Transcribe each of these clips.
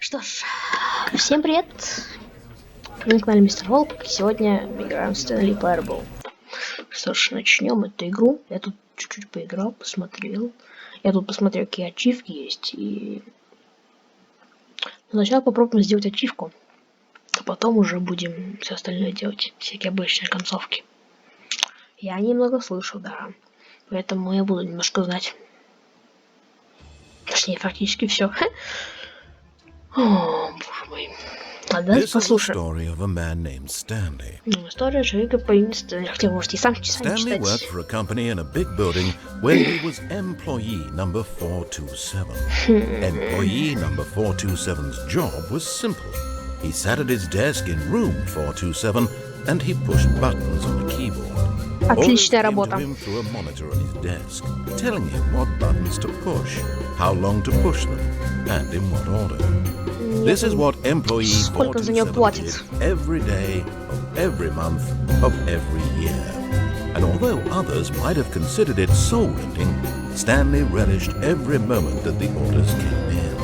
Что ж, всем привет! Вы на канале Мистер Волк. Сегодня мы играем в Stanley Parable. Что ж, начнем эту игру. Я тут чуть-чуть поиграл, посмотрел. Я тут посмотрел, какие ачивки есть. И сначала попробуем сделать ачивку. А потом уже будем все остальное делать. Всякие обычные концовки. Я немного слышу, да. Поэтому я буду немножко знать. Точнее, фактически все. О, боже мой. Давайте послушаем. История человека по имени Стэнли. Хотя, может, и сам читать. Stanley worked for a company in a big building where he was employee number 427. Employee number 427's job was simple. He sat at his desk in room 427 and he pushed buttons on the keyboard. Отличная работа. Him through a monitor on his desk, telling him what buttons to push, how long to push them, and in what order. This is what employee 427 did every day of every month of every year. And although others might have considered it soul-rending, Stanley relished every moment that the orders came in,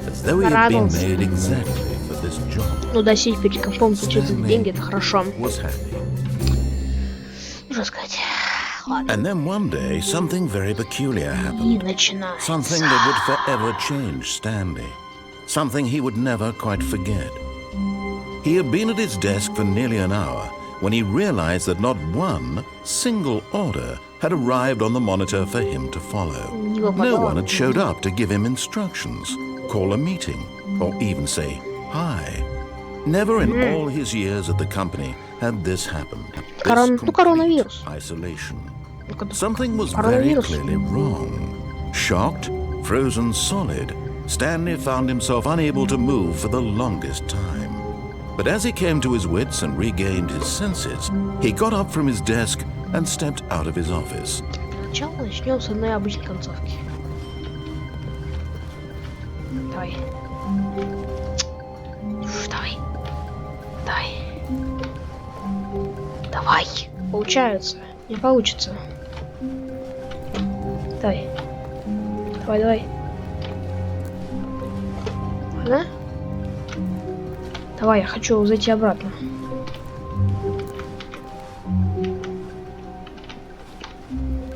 as though he had been made exactly for this job. Ну да, сидеть перед компом, получить деньги, это хорошо. Was happy. Что сказать? Ладно. And then one day something very peculiar happened. И начинается. Something that would forever change Stanley. Something he would never quite forget. He had been at his desk for nearly an hour when he realized that not one single order had arrived on the monitor for him to follow. No one had showed up to give him instructions, call a meeting, or even say hi. Never in all his years at the company had this happened. This complete isolation. Something was very clearly wrong. Shocked, frozen solid, Stanley found himself unable to move for the longest time. But as he came to his wits and regained his senses, he got up from his desk and stepped out of his office. Сначала начнем с одной обычной концовки. Давай. Давай. Давай. Давай. Получается. Не получится. Давай. Давай, давай. Ладно? Давай, я хочу зайти обратно.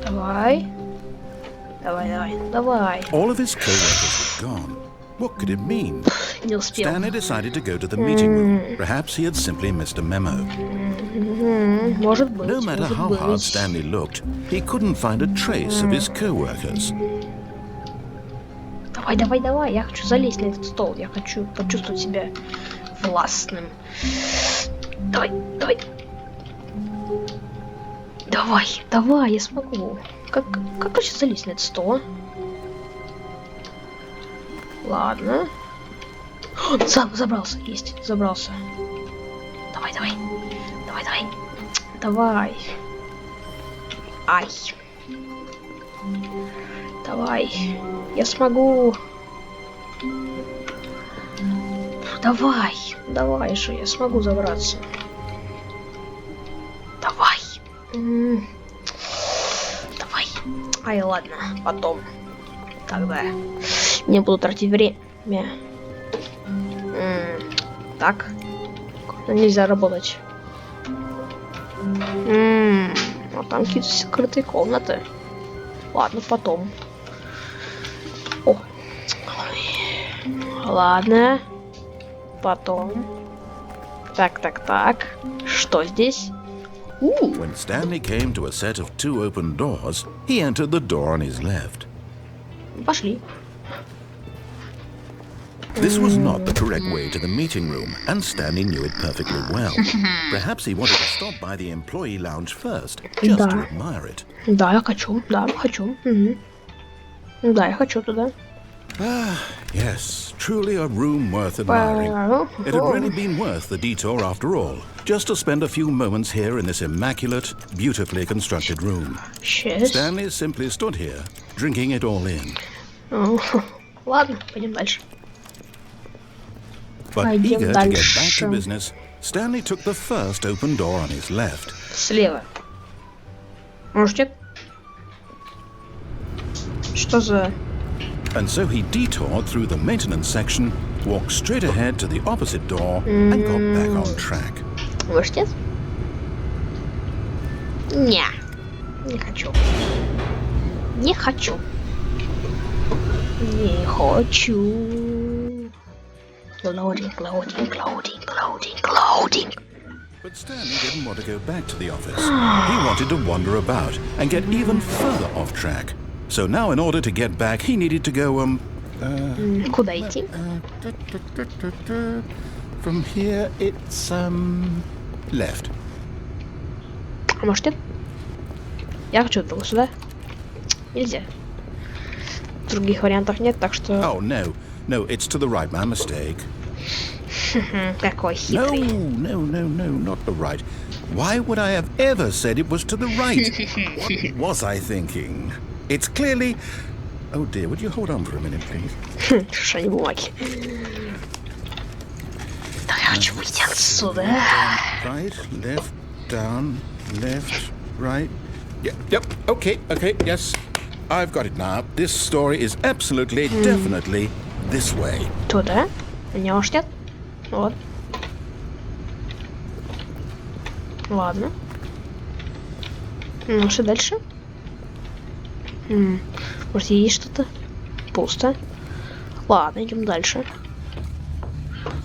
Давай. Давай, давай, давай. All of his co-workers were gone. What could it mean? Не успел. Stanley decided to go to the meeting room. Perhaps he had simply missed a memo. Может быть. No matter how hard Stanley looked, he couldn't find a trace of his co-workers. Давай, давай, давай. Я хочу залезть на этот стол. Я хочу почувствовать себя властным. Давай, давай. Давай, давай, я смогу. Как вообще залезть на этот стол, а? Ладно. Забрался, есть, забрался. Давай, давай. Давай, давай. Давай. Ай. Давай. Я смогу. Давай. Давай же, я смогу забраться. Давай. Давай. Ай, ладно, потом. Тогда не буду тратить время. Так. Нельзя работать. А там какие-то скрытые комнаты. Ладно, потом. О. Ладно. Потом. Так, так, так. Что здесь? When Stanley came to a set of two open doors, he entered the door on his left. Пошли. This was not the correct way to the meeting room, and Stanley knew it perfectly well. Perhaps he wanted to stop by the employee lounge first, just to admire it. Да, я хочу, да, хочу. Да, я хочу туда. Ah, yes, truly a room worth admiring. It had really been worth the detour after all, just to spend a few moments here in this immaculate, beautifally constructed room. Stanley simply stood here, drinking it all in. Ладно, пойдем дальше. But eager to get back to business, Stanley took the first open door on his left. Слева. Можете? Что за... And so he detoured through the maintenance section walked straight ahead to the opposite door, and got back on track. Может, нет? Не. Не хочу. Не хочу. Не хочу. Loading, loading, loading, loading, loading. But Stanley didn't want to go back to the office. He wanted to wander about and get even further off track. So now in order to get back, he needed to go, Куда идти? From here, it's, left. А может, нет? Я хочу только сюда. Нельзя. Других вариантов нет, так что... Oh, no. No, it's to the right. My mistake. Какой No, хитрый. no, not the right. Why would I have ever said it was to the right? What was I thinking? It's clearly... Oh dear, would you hold on for a minute, please? Шишани бумаги. Да, я хочу выйти отсюда. Right, left, down, left, right. Yep, okay, yes. I've got it now. This story is absolutely, definitely this way. Туда? Не, может, нет? Вот. Ладно. Ну, что дальше? Может, есть что-то? Пусто. Ладно, идем дальше.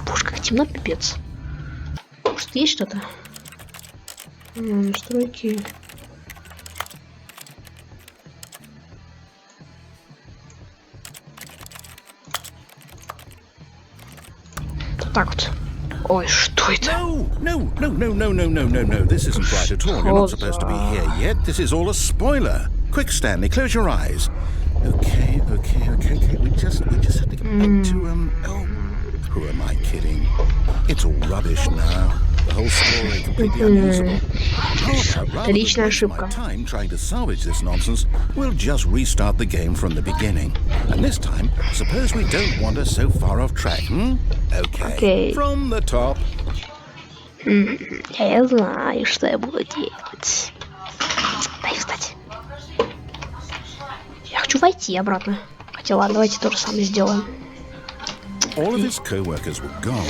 Боже, как темно, пипец. Может, есть что-то? Настройки. Вот так вот. Ой, что это? No. This isn't right at all. You're not supposed to be here yet. This is all a spoiler. Quick, Stanley, close your eyes. Okay. We just have to get back to, oh, who am I kidding? It's all rubbish now. The whole story completely unusable. Rather than waste my time trying to salvage this nonsense, we'll just restart the game from the beginning. And this time, suppose we don't wander so far off track, Okay. From the top. Я знаю, что я буду делать. Дай встать. Я хочу войти обратно. Хотя ладно, давайте то же самое сделаем. All of his co-workers were gone.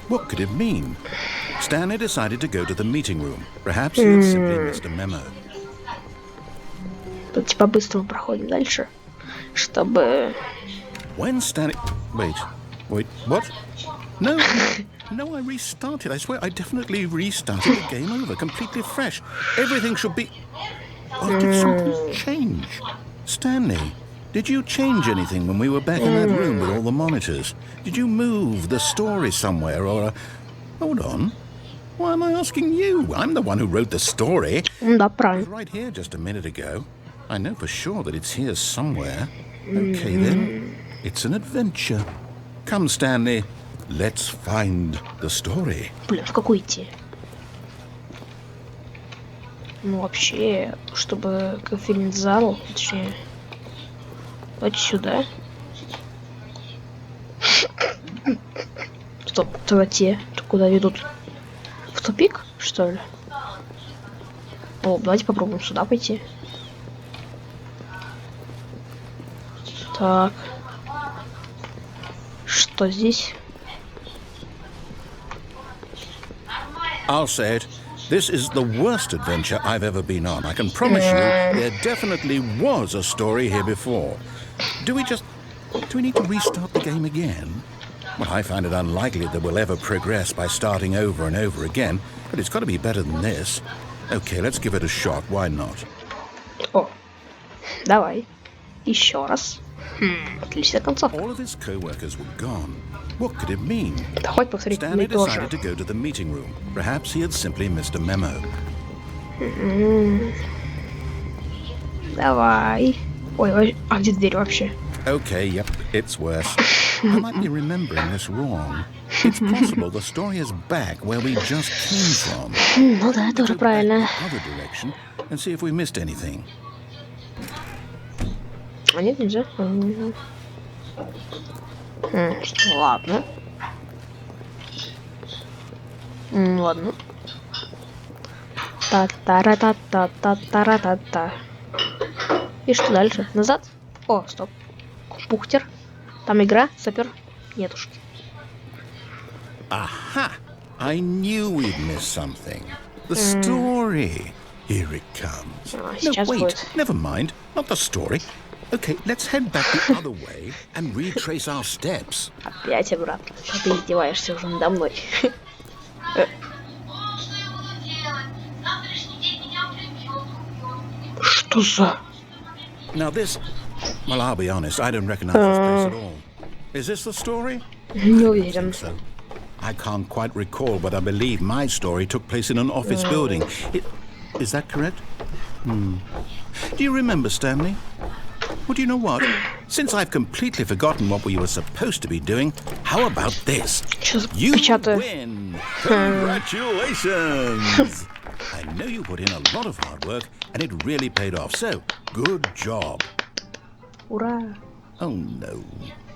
What could it mean? Stanley decided to go to the meeting room. Perhaps he had simply missed a memo. Тут типа быстро проходим дальше, чтобы... When Stanley... Wait, what? No, I restarted. I swear I definitely restarted the game over, completely fresh. Everything should be... Or did something change? Stanley, did you change anything when we were back in that room with all the monitors? Did you move the story somewhere or... Hold on. Why am I asking you? I'm the one who wrote the story. Да, It правильно. was right here just a minute ago. I know for sure that it's here somewhere. Okay then, it's an adventure. Come, Stanley, let's find the story. Блин, в какую идти? Ну, вообще, чтобы конференц-зал, точнее, вот сюда. Стоп, то те, куда ведут? В тупик, что ли? О, давайте попробуем сюда пойти. Так. Что здесь? I'll say it. This is the worst adventure I've ever been on. I can promise you there definitely was a story here before. Do we need to restart the game again? Well, I find it unlikely that we'll ever progress by starting over and over again, but it's got to be better than this. Okay, let's give it a shot. Why not? О, давай. Еще раз. Отличная концовка. All of his co-workers were gone. What could it mean? Да хоть повторить Stanley мне тоже. decided to go to the meeting room. Perhaps he had simply missed a memo. Давай. Ой, а где дверь вообще? Okay, yep, it's worse. I might be remembering this wrong. It's possible the story is back where we just came from. Ну да, тоже правильно. Other direction and see if we missed anything. А нет, нельзя. Ладно. Ладно. Та-та-ра-та-та-та-та-ра-та-та. И что дальше? Назад? О, стоп. Бухтер. Там игра, сапер. Нетушки. Aha! I knew we'd missed something. The story. Here it comes. No, wait, never mind. Not the story. Okay, let's head back the other way and retrace our steps. Опять обратно. Ты издеваешься уже надо мной. Что за... Now this... Well, I'll be honest, I don't recognize this place at all. Is this the story? Не уверен. So, I can't quite recall, but I believe my story took place in an office building. Is that correct? Do you remember, Stanley? Well, do you know what? Since I've completely forgotten what we were supposed to be doing, how about this? You win! Congratulations! I know you put in a lot of hard work, and it really paid off, so good job. Ура! Oh, no.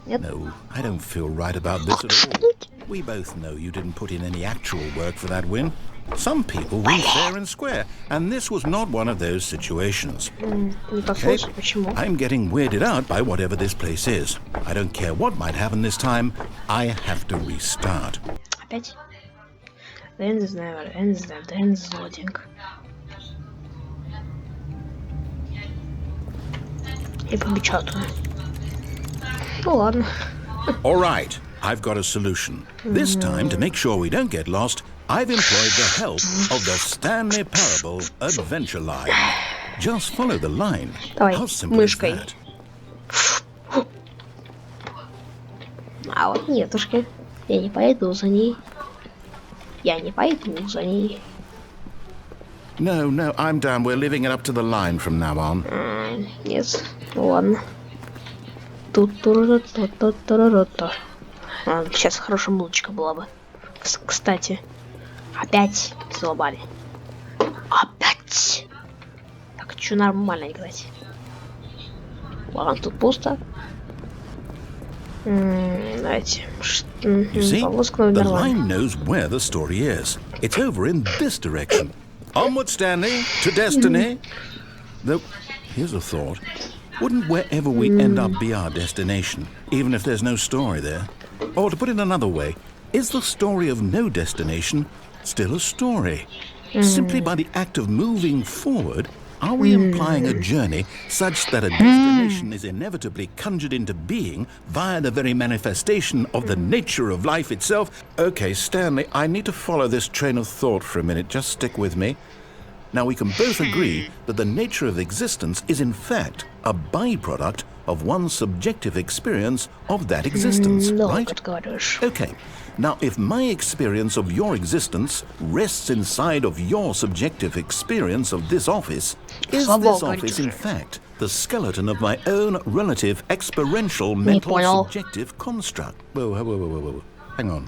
Yep. No, I don't feel right about this at all. We both know you didn't put in any actual work for that win. Some people win fair and square, and this was not one of those situations. Okay? I'm getting weirded out by whatever this place is. I don't care what might happen this time. I have to restart. Опять? Да я не знаю, злоденько. Я попечатаю. Ну ладно. All right, I've got a solution. This time, to make sure we don't get lost, I've employed the help of the Stanley Parable Adventure Line. Just follow the line. How simple is that? А вот нетушки. Я не пойду за ней. No, I'm down. We're leaving it up to the line from now on. Нет, ну ладно. Сейчас хорошая музычка была бы. Кстати, опять залобали. Опять. Так, что нормально играть? Ладно, тут пусто. Давайте. You see, the line knows where the story is. It's over in this direction. Onward, Stanley, to destiny. Though, here's a thought. Wouldn't wherever we end up be our destination, even if there's no story there? Or to put it another way, is the story of no destination still a story? Simply by the act of moving forward, are we implying a journey such that a destination is inevitably conjured into being via the very manifestation of the nature of life itself? Okay, Stanley, I need to follow this train of thought for a minute. Just stick with me. Now, we can both agree that the nature of existence is in fact a byproduct of one's subjective experience of that existence, right? Okay. Now, if my experience of your existence rests inside of your subjective experience of this office, is this office in fact the skeleton of my own relative experiential mental subjective construct? Whoa. Hang on.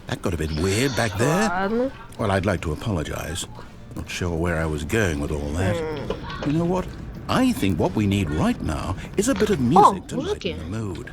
That got a bit weird back there. Well, I'd like to apologize. Not sure where I was going with all that. You know what? I think what we need right now is a bit of music to lighten the mood.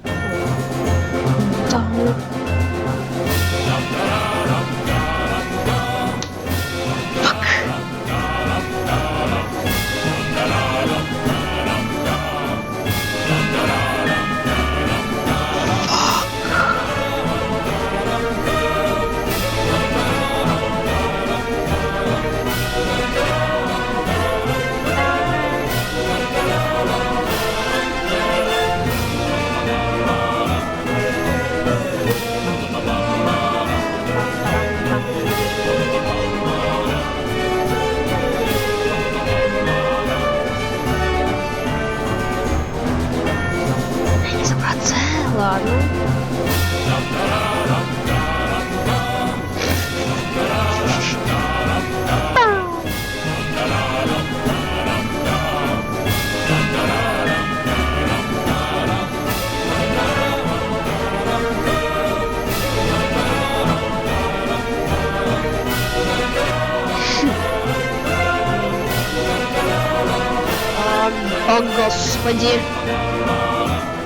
О, Господи!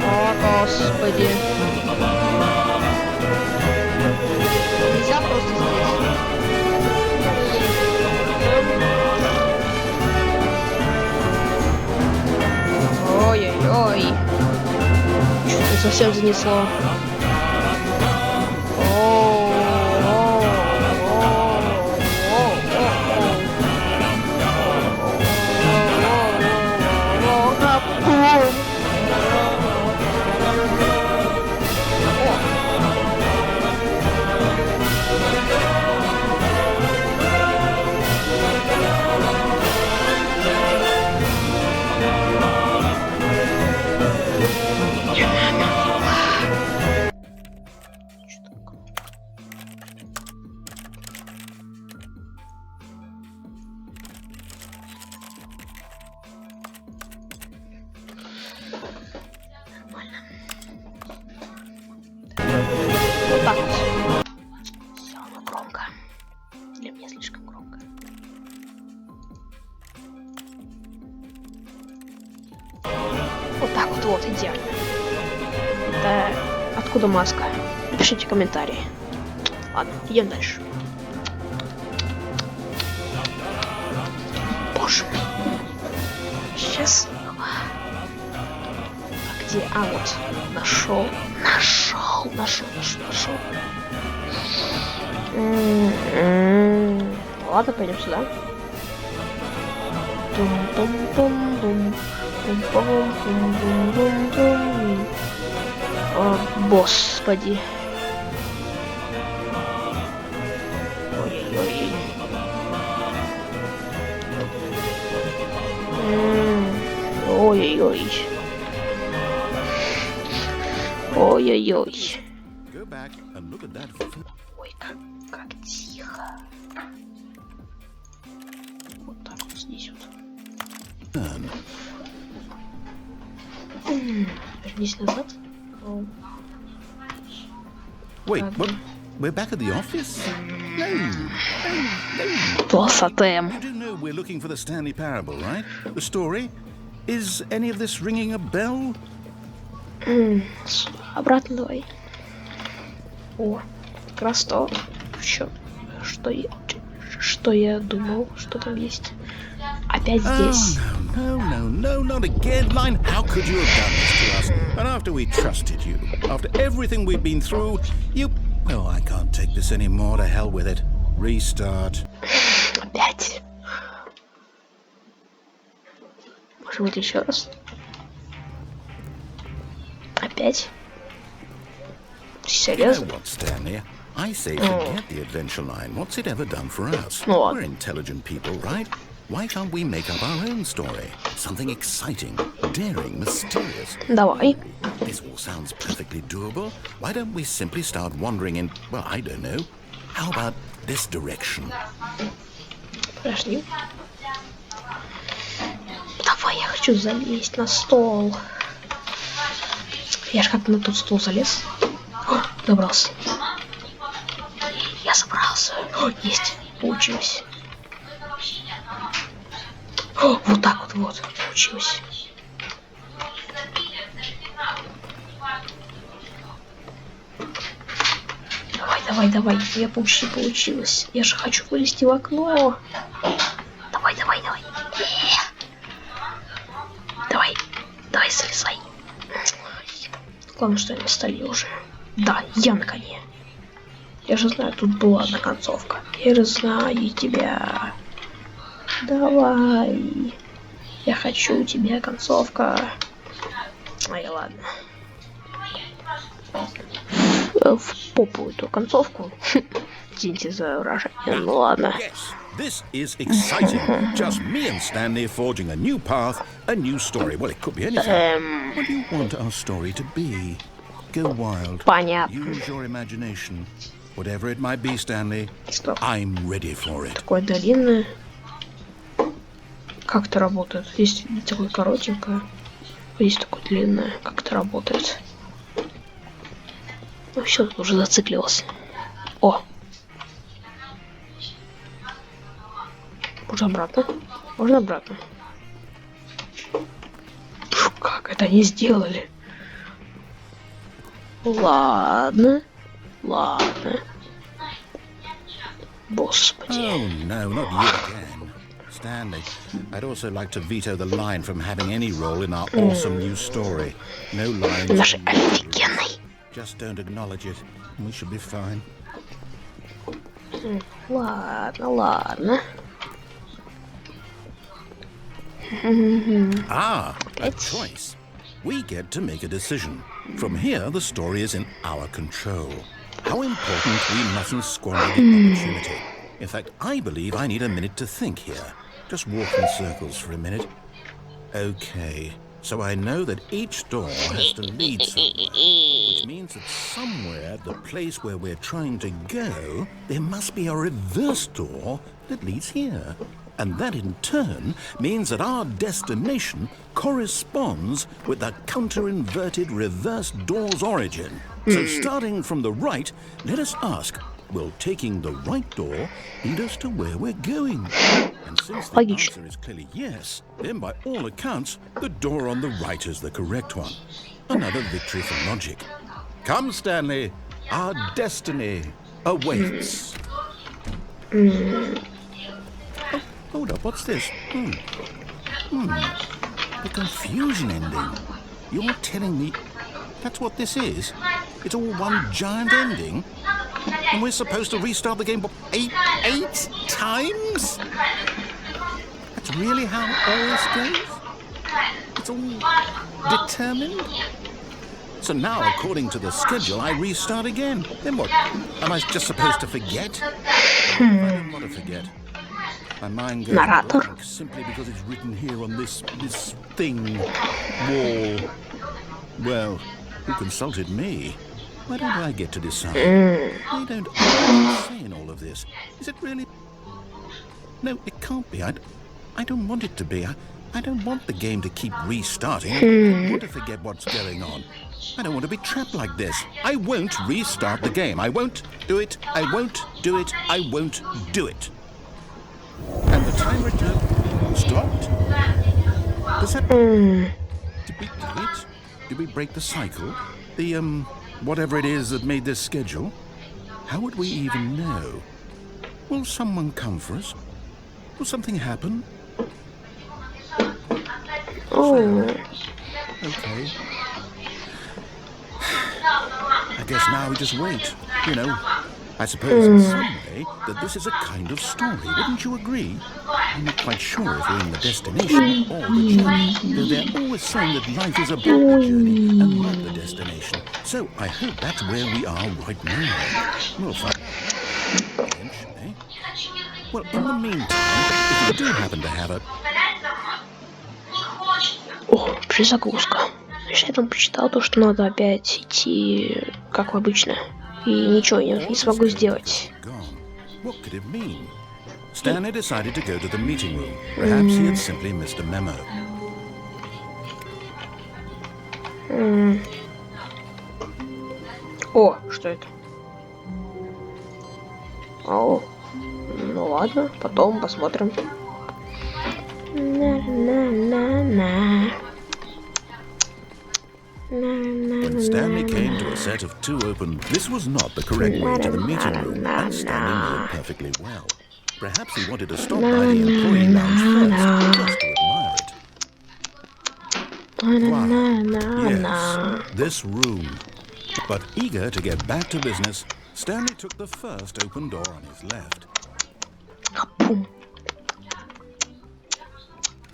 О, Господи! Нельзя просто здесь. Ой-ой-ой. Что-то совсем занесло. О-о-о. идеально. Это откуда маска? Напишите комментарии. Ладно, идем дальше. Боже. Сейчас. А где? А, вот. Нашел. Ладно, пойдем сюда. О, господи. Ой-ой-ой. Ой-ой-ой. Ой-ой-ой. Ой, как тихо. Вот так вот здесь вот. Вернись назад. Wait, what? We're back at the office? No. Полосатым. You do know we're looking for the Stanley parable, right? The story? Is any of this ringing a bell? Обратно давай. О, как раз то, что я думал, что там есть. Опять здесь. No, not again, Line. How could you have done this to us? And after we trusted you, after everything we've been through, you... Oh, I can't take this anymore. To hell with it. Restart. Опять. Может быть, еще раз? Опять? Серьезно? You know what, Stanley? I say forget the adventure line. What's it ever done for us? Ну ладно. We're intelligent people, right? Why can't we make up our own story? Something exciting, daring, mysterious. Давай. This all sounds perfectly doable. Why don't we simply start wandering in, well, I don't know. How about this direction? Подожди. Давай, я хочу залезть на стол. Я ж как на тот стол залез. О, добрался. Я собрался. О, есть. Получилось. О, вот так вот. Получилось. Давай. Я почти получилось. Я же хочу вылезти в окно. Давай. Давай, залезай. Главное, что я на столе уже. Да, я на коне. Я же знаю, тут была одна концовка. Я же знаю тебя. Давай. Я хочу тебя, концовка. Ай, ладно. В попу эту концовку. Извините за выражение. Ну ладно. This is exciting. Just me and Stanley forging a new path, a new story. Well, it could be anything. What do you want our story to be? Go wild. Понятно. Use your imagination. Whatever it might be, Stanley, Стоп. I'm ready for it. Такое длинное. Как это работает? Есть такое коротенькое. Есть такое длинное. Как это работает? Ну все, тут уже зациклился. О! Можно обратно. Фу, как это они сделали? Ладно. Господи. Oh, no, not you again. Stanley, I'd also like to veto the line from having any role in our awesome new story. No lines. Наш офигенный. Just don't acknowledge it. We should be fine. Ладно. A choice. We get to make a decision. From here, the story is in our control. How important, we mustn't squander the opportunity. In fact, I believe I need a minute to think here. Just walk in circles for a minute. Okay, so I know that each door has to lead somewhere, which means that somewhere at the place where we're trying to go, there must be a reverse door that leads here. And that in turn means that our destination corresponds with the counter-inverted reverse door's origin. So starting from the right, let us ask, will taking the right door lead us to where we're going? And since the answer is clearly yes, then by all accounts, the door on the right is the correct one. Another victory for logic. Come, Stanley, our destiny awaits. Oh, hold up, what's this? The confusion ending. You're telling me that's what this is? It's all one giant ending? And we're supposed to restart the game eight times? That's really how all this goes? It's all determined? So now, according to the schedule, I restart again. Then what? Am I just supposed to forget? I don't want to forget. My mind goes blank simply because it's written here on this thing, wall. Well, who consulted me? Why don't I get to decide? Why don't I say in all of this? Is it really? No, it can't be. I don't want it to be. I don't want the game to keep restarting. I don't want to forget what's going on. I don't want to be trapped like this. I won't restart the game. I won't do it. I won't do it. I won't do it. And the timer stopped. Does that... Did we do it? Did we break the cycle? The, whatever it is that made this schedule? How would we even know? Will someone come for us? Will something happen? Oh. Okay. I guess now we just wait, you know. I suppose in some way that this is a kind of story, wouldn't you agree? I'm not quite sure if we're in the destination or the journey, though they're always saying that life is about the journey and not the destination. So I hope that's where we are right now. We'll find out eventually. Well, in the meantime, if you do happen to have a... О, перезагрузка. Значит, я там почитал то, что надо опять идти, как обычно. И ничего я не смогу сделать. What could it mean? Stanley decided to go to the meeting room. Perhaps he had simply missed a memo. О, что это? О, ну ладно, потом посмотрим. When Stanley came to a set of two open, this was not the correct way to the meeting room, and Stanley knew it perfectly well. Perhaps he wanted to stop by the employee lounge first, just to admire it. Wow. Yes, this room. But eager to get back to business, Stanley took the first open door on his left.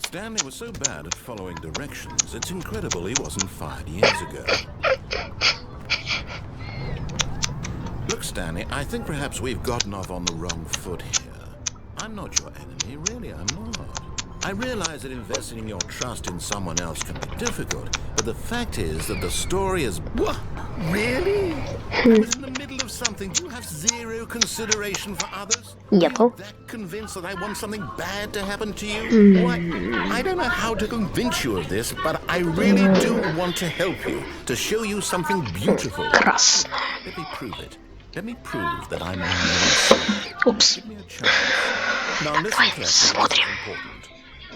Stanley was so bad at following directions, it's incredible he wasn't fired years ago. Look, Stanley, I think perhaps we've gotten off on the wrong foot here. I'm not your enemy, really, I'm not. I realize that investing in your trust in someone else can be difficult, but the fact is that the story is... What? Really? I was in the middle of something. Do you have zero consideration for others? Нету. That convinced that I want something bad to happen to you? Why, I don't know how to convince you of this, but I really do want to help you, to show you something beautiful. Красно. Let me prove it. Let me prove that I'm on your side. Упс. Give me a chance. Now listen carefully, this is important.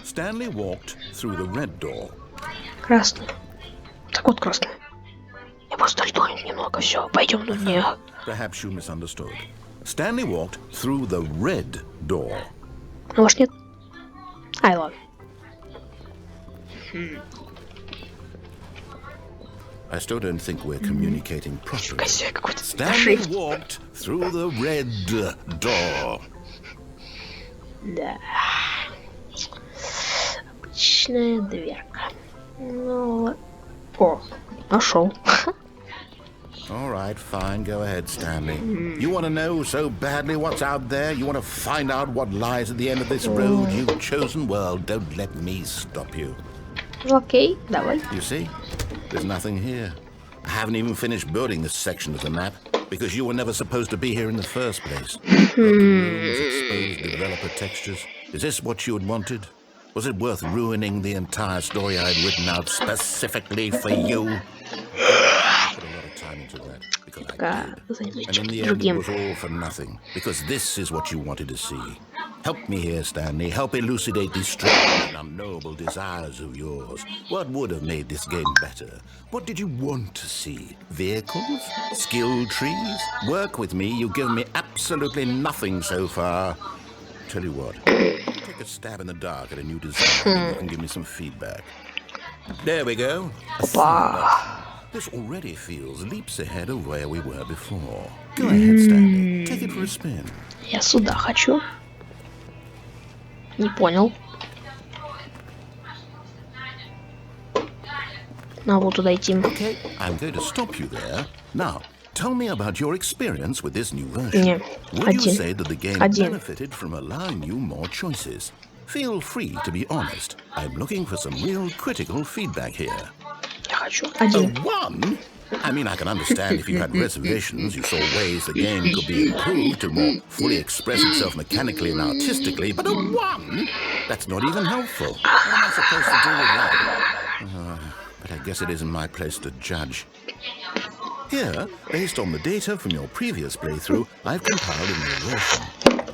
Stanley walked through the red door. Красно. Так вот, красно. Я просто жду немного, все, пойдем на мне. Perhaps you misunderstood. Stanley walked through the red door. А может нет? Ай, ладно. I still don't think we're communicating properly. Какой-то Stanley walked through the red door. Да. Обычная дверка. Ну, о, нашел. All right, fine. Go ahead, Stanley. You want to know so badly what's out there? You want to find out what lies at the end of this road you've chosen? Well, don't let me stop you. Окей, давай. You see, there's nothing here. I haven't even finished building this section of the map because you were never supposed to be here in the first place. Broken rooms, exposed developer textures. Is this what you had wanted? Was it worth ruining the entire story I had written out specifically for you? I put a lot of time into that because ты пока займись And in the end, it другим. was all for nothing, because this is what you wanted to see. Help me here, Stanley. Help elucidate these strange and unknowable desires of yours. What would have made this game better? What did you want to see? Vehicles? Skill trees? Work with me. You've given me absolutely nothing so far. Tell you what, take a stab in the dark at a new design, and you can give me some feedback. There we go. This already feels leaps ahead of where we were before. Go ahead, Stanley. Take it for a spin. Я сюда хочу. Не понял. На вот туда идти. Okay, I'm going to stop you there. Now, tell me about your experience with this new version. Не, Would you один. say that the game benefited from allowing you more choices? Feel free to be honest. I'm looking for some real critical feedback here. Я хочу A один. one? I mean, I can understand if you had reservations, you saw ways the game could be improved to more fully express itself mechanically and artistically, but a one? That's not even helpful. What am I supposed to do with that? But I guess it isn't my place to judge. Here, based on the data from your previous playthrough, I've compiled a new version.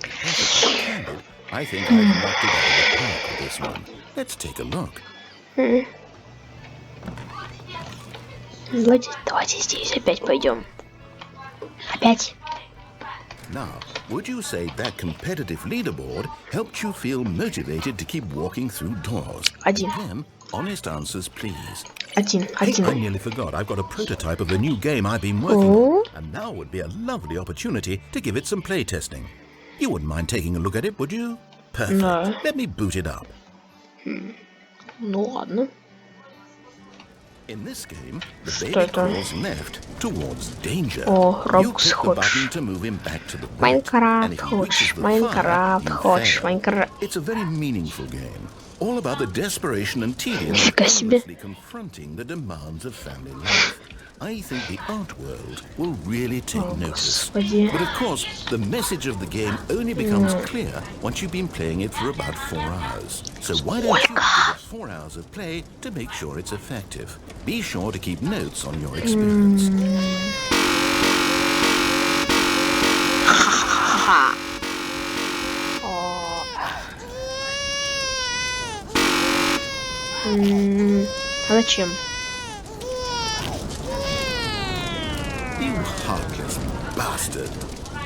Perfectly candid, I think I've knocked it out of the park with this one. Let's take a look. Давайте здесь опять пойдем. Опять. Now, would you say that competitive leaderboard helped you feel motivated to keep walking through doors? Один. Again, honest answers, please. Один. Hey, I Один. nearly forgot. I've got a prototype of the new game I've been working on, and now would be a lovely opportunity to give it some play testing. You wouldn't mind taking a look at it, would you? Perfect. No. Let me boot it up. Ну ладно. In this game, the Что baby это? crawls left towards danger. О, You Roblox click the button хочешь. to move him back to the right, and Майнкрафт if he хочешь. reaches the Майнкрафт fire, you хочешь. fail. Майнкрафт. It's a very meaningful game, all about the desperation and tedium of Нифига себе. endlessly confronting the demands of family life. I think the art world will really take О, notice. Господи. But of course, the message of the game only becomes clear once you've been playing it for about 4 hours. So why don't you give it 4 hours of play to make sure it's effective? Be sure to keep notes on your experience. А зачем? You heartless bastard.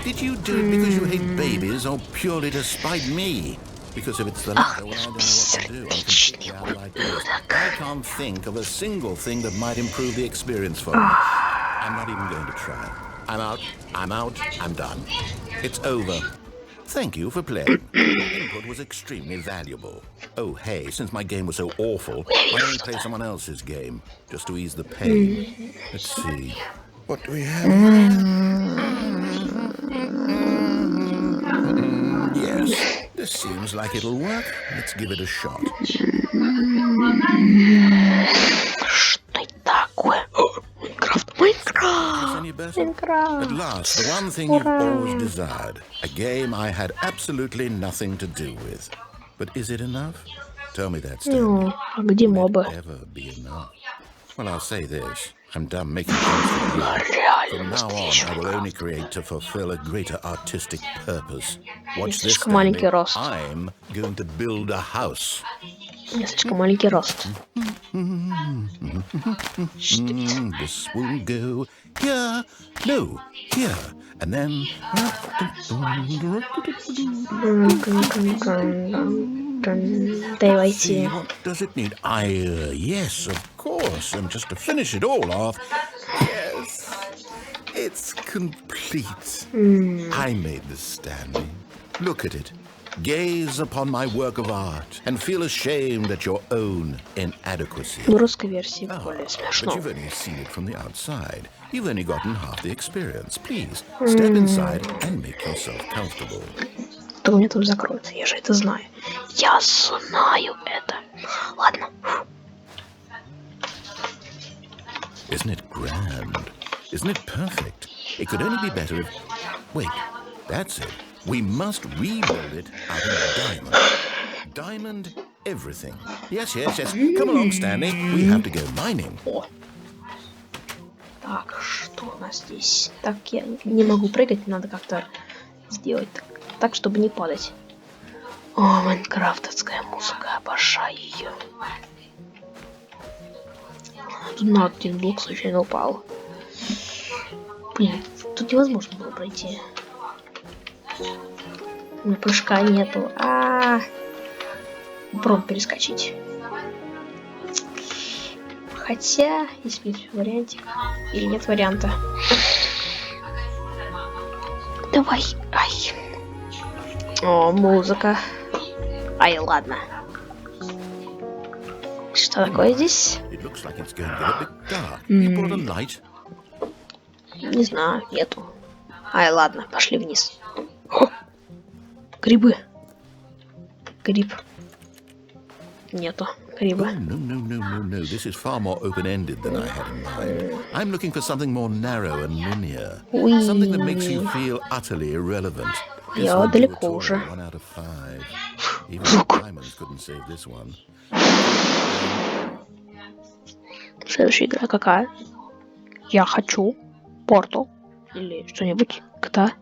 Did you do it because you hate babies or purely to spite me? Because if it's the latter, well, I don't know what to do. I'm completely out of ideas. I can't think of a single thing that might improve the experience for me. I'm not even going to try. I'm out. I'm done. It's over. Thank you for playing. Your input was extremely valuable. Oh, hey, since my game was so awful, why don't we play someone else's game? Just to ease the pain. Let's see. What do we have? Yes, this seems like it'll work. Let's give it a shot. Что это такое? Майнкрафт. Майнкрафт. Any better? At Майнкрафт. last, the one thing you've always desired. A game I had absolutely nothing to do with. But is it enough? Tell me that, Stanley. Ну, а где Will мобы? it ever be enough? Well, I'll say this. I'm done making constant rules. From now on, I will only create to fulfill a greater artistic purpose. Watch this, Слишком маленький Stanley. рост. I'm going to build a house. У меня слишком маленький рост. This will go here, no, here, and then... Дай See, войти. what does it need? Yes, of course, and just to finish it all off, yes, it's complete. I made this, Stanley. Look at it. Gaze upon my work of art and feel ashamed at your own inadequacy. В русской версии Ah, более but смешно. you've only seen it from the outside. You've only gotten half the experience. Please, step inside and make yourself comfortable. Кто меня там закроет? Я же это знаю. Я знаю это. Ладно. Isn't it grand? Isn't it perfect? It could only be better if... Wait, that's it. We must rebuild it out of diamond. Diamond everything. Yes. Come along, Stanley. We have to go mining. О. Так, что у нас здесь? Так, я не могу прыгать, надо как-то сделать так, чтобы не падать. О, майнкрафтовская музыка, обожаю ее. Тут на один блок случайно упал. Блин, тут невозможно было пройти. У меня прыжка нету. Попробуем перескочить. Хотя, если есть вариантик. Или нет варианта. Давай. Ай. О, музыка. Ай, ладно. Что такое здесь? Не знаю, нету. Ай, ладно, пошли вниз. О, грибы. Гриб. Нету гриба. No. This is far more open-ended than I had in mind. I'm looking for something more narrow and linear. Something that makes you feel utterly irrelevant. Я далеко уже. 1 out of 5. Even diamonds couldn't save this one. Следующая игра какая? Я хочу Портал. Или что-нибудь. GTA.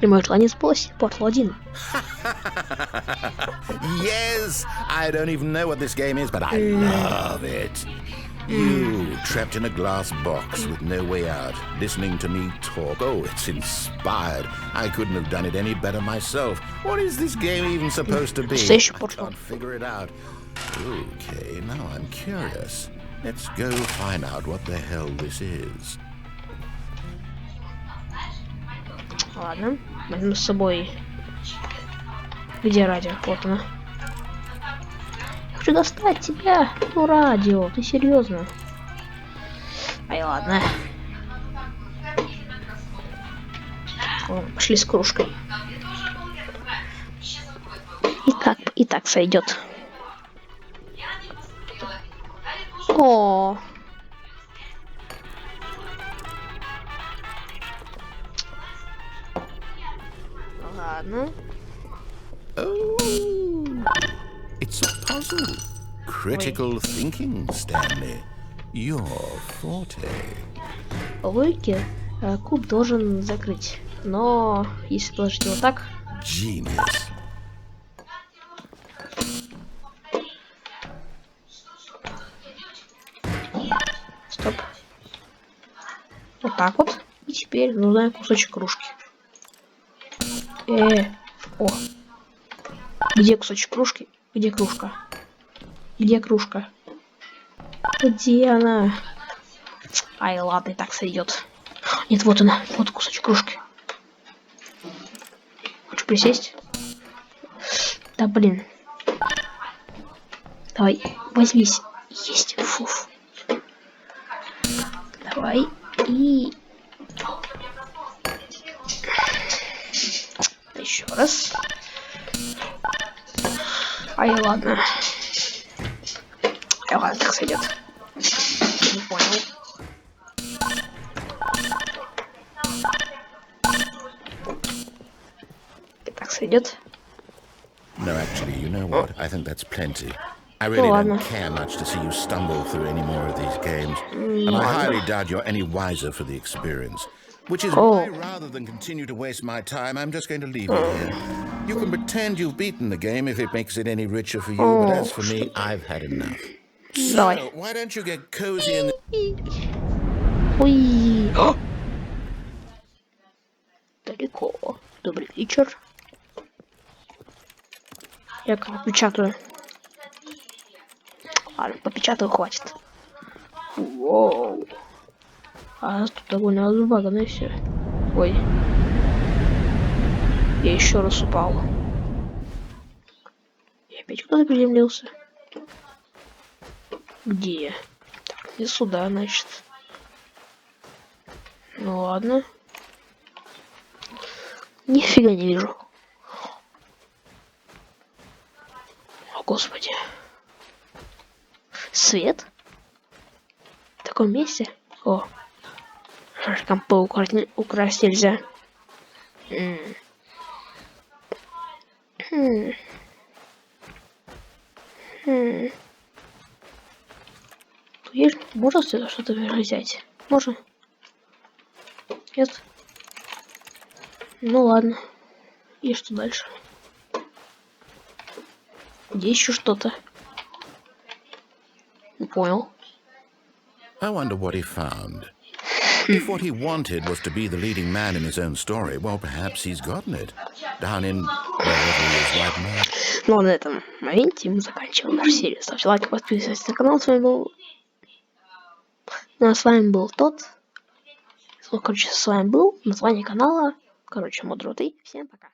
И мое желание сбылось. Портал 1. Yes! I don't even know what this game is, but I love it. You, trapped in a glass box with no way out, listening to me talk. Oh, it's inspired. I couldn't have done it any better myself. What is this game even supposed to be? I can't figure it out. Okay, now I'm curious. Let's go find out what the hell this is. Ладно, возьму с собой. Где радио? Вот оно. Хочу достать тебя. Ну, радио, ты серьезно? Ай, ладно. О, пошли с кружкой. И так сойдет. О. Ладно. Oh, it's a puzzle. Critical thinking, Stanley. Your forte. Логики куб должен закрыть. Но если положить его так... Genius. Стоп. Вот так вот. И теперь нужен кусочек кружки. О. Где кусочек кружки? Где кружка? Где кружка? Где она? Ай, ладно, и так сойдет. Нет, вот она. Вот кусочек кружки. Хочу присесть. Да, блин. Давай, возьмись. Есть. Фуф. Давай. И... Еще раз. Ай, ладно. Ай, ладно, так сойдет. Не понял. Так сойдет. No, actually, you know what? I think that's plenty. I really don't care much to see you stumble through any more of these games, and I highly doubt you're any wiser for the experience. Which is why, rather than continue to waste my time, I'm just going to leave you here. You can pretend you've beaten the game if it makes it any richer for you, but as for me, I've had enough. So, why don't you get cozy in the... Ой. Далеко. Добрый вечер. Я как попечатаю. Ладно, попечатаю, хватит. Воу. А тут довольно забагано и все. Ой. Я еще раз упал. Я опять куда-то приземлился. Где я? Так, не сюда, значит. Ну ладно. Нифига не вижу. О, господи. Свет? В таком месте? О. Компы украсть нельзя. Можно что-то взять? Можно? Нет? Ну ладно. И что дальше? Где еще что-то? Не понял. I wonder what he found. If what he wanted was to be the leading man in his own story, well, perhaps he's gotten it. Down in wherever he is right now. Ну, на этом моменте мы заканчиваем нашу серию. Ставьте лайк, подписывайтесь на канал. С вами был тот. Короче, с вами был название канала. Короче, мудротый. Всем пока.